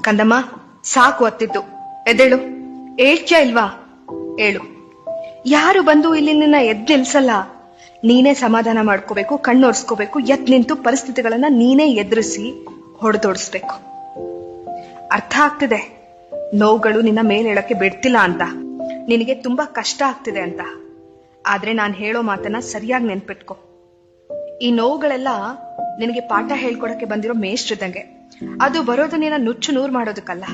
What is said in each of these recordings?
ಕಂದಮ್ಮ, ಸಾಕು ಅತ್ತಿದ್ದು, ಎದ್ದೇಳು. ಏಳ್ತ್ಯಾ ಇಲ್ವಾ? ಏಳು. ಯಾರು ಬಂದು ಇಲ್ಲಿ ನಿನ್ನ ಎದ್ ನಿಲ್ಸಲ್ಲ. ನೀನೇ ಸಮಾಧಾನ ಮಾಡ್ಕೋಬೇಕು, ಕಣ್ಣೋರ್ಸ್ಕೋಬೇಕು, ಎದ್ ನಿಂತು ಪರಿಸ್ಥಿತಿಗಳನ್ನ ನೀನೇ ಎದುರಿಸಿ ಹೊಡೆದೋಡಿಸ್ಬೇಕು. ಅರ್ಥ ಆಗ್ತಿದೆ ನೋವುಗಳು ನಿನ್ನ ಮೇಲೇಳಕ್ಕೆ ಬಿಡ್ತಿಲ್ಲ ಅಂತ, ನಿನಗೆ ತುಂಬಾ ಕಷ್ಟ ಆಗ್ತಿದೆ ಅಂತ. ಆದ್ರೆ ನಾನು ಹೇಳೋ ಮಾತನ್ನ ಸರಿಯಾಗಿ ನೆನ್ಪಿಟ್ಕೊ. ಈ ನೋವುಗಳೆಲ್ಲ ನಿನಗೆ ಪಾಠ ಹೇಳ್ಕೊಡಕ್ಕೆ ಬಂದಿರೋ ಮೇಷ್ಟ್ರಿದ್ದಂಗೆ. ಅದು ಬರೋದು ನಿನ್ನ ನುಚ್ಚು ನೂರು ಮಾಡೋದಕ್ಕಲ್ಲ,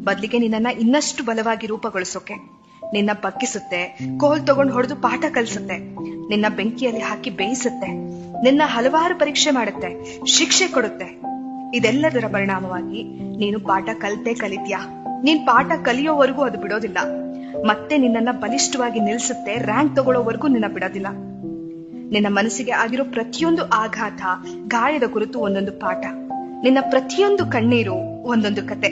ಬದ್ಲಿಗೆ ನಿನ್ನನ್ನ ಇನ್ನಷ್ಟು ಬಲವಾಗಿ ರೂಪಗೊಳಿಸೋಕೆ. ನಿನ್ನ ಬಗ್ಗಿಸುತ್ತೆ, ಕೋಲ್ ತಗೊಂಡು ಹೊಡೆದು ಪಾಠ ಕಲಿಸುತ್ತೆ, ನಿನ್ನ ಬೆಂಕಿಯಲ್ಲಿ ಹಾಕಿ ಬೇಯಿಸುತ್ತೆ, ನಿನ್ನ ಹಲವಾರು ಪರೀಕ್ಷೆ ಮಾಡುತ್ತೆ, ಶಿಕ್ಷೆ ಕೊಡುತ್ತೆ. ಇದೆಲ್ಲದರ ಪರಿಣಾಮವಾಗಿ ನೀನು ಪಾಠ ಕಲಿತ್ಯಾ. ನೀನ್ ಪಾಠ ಕಲಿಯೋವರೆಗೂ ಅದು ಬಿಡೋದಿಲ್ಲ. ಮತ್ತೆ ನಿನ್ನನ್ನ ಬಲಿಷ್ಠವಾಗಿ ನಿಲ್ಸುತ್ತೆ, ರ್ಯಾಂಕ್ ತಗೊಳ್ಳೋವರೆಗೂ ನಿನ್ನ ಬಿಡೋದಿಲ್ಲ. ನಿನ್ನ ಮನಸ್ಸಿಗೆ ಆಗಿರೋ ಪ್ರತಿಯೊಂದು ಆಘಾತ, ಗಾಯದ ಕುರಿತು ಒಂದೊಂದು ಪಾಠ. ನಿನ್ನ ಪ್ರತಿಯೊಂದು ಕಣ್ಣೀರು ಒಂದೊಂದು ಕತೆ.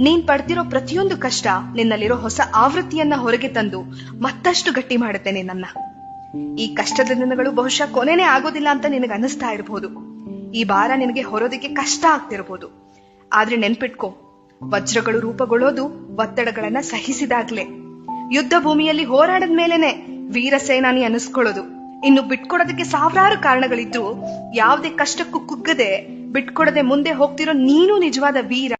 ನೀನ್ ಪಡ್ತಿರೋ ಪ್ರತಿಯೊಂದು ಕಷ್ಟ ನಿನ್ನಲ್ಲಿರೋ ಹೊಸ ಆವೃತ್ತಿಯನ್ನ ಹೊರಗೆ ತಂದು ಮತ್ತಷ್ಟು ಗಟ್ಟಿ ಮಾಡುತ್ತೆ ನಿನ್ನನ್ನ. ಈ ಕಷ್ಟದ ದಿನಗಳು ಬಹುಶಃ ಕೊನೆನೇ ಆಗೋದಿಲ್ಲ ಅಂತ ನಿನಗೆ ಅನಿಸ್ತಾ ಇರಬಹುದು. ಈ ಭಾರ ನಿನಗೆ ಹೊರೋದಕ್ಕೆ ಕಷ್ಟ ಆಗ್ತಿರಬಹುದು. ಆದ್ರೆ ನೆನ್ಪಿಟ್ಕೋ, ವಜ್ರಗಳು ರೂಪುಗೊಳ್ಳೋದು ಒತ್ತಡಗಳನ್ನ ಸಹಿಸಿದಾಗ್ಲೇ. ಯುದ್ಧ ಭೂಮಿಯಲ್ಲಿ ಹೋರಾಡದ ಮೇಲೆನೆ ವೀರ ಸೇನಾನಿ ಅನಿಸ್ಕೊಳ್ಳೋದು. ಇನ್ನು ಬಿಟ್ಕೊಡೋದಕ್ಕೆ ಸಾವಿರಾರು ಕಾರಣಗಳಿದ್ರು ಯಾವುದೇ ಕಷ್ಟಕ್ಕೂ ಕುಗ್ಗದೆ ಬಿಟ್ಕೊಡದೆ ಮುಂದೆ ಹೋಗ್ತಿರೋ ನೀನು ನಿಜವಾದ ವೀರ.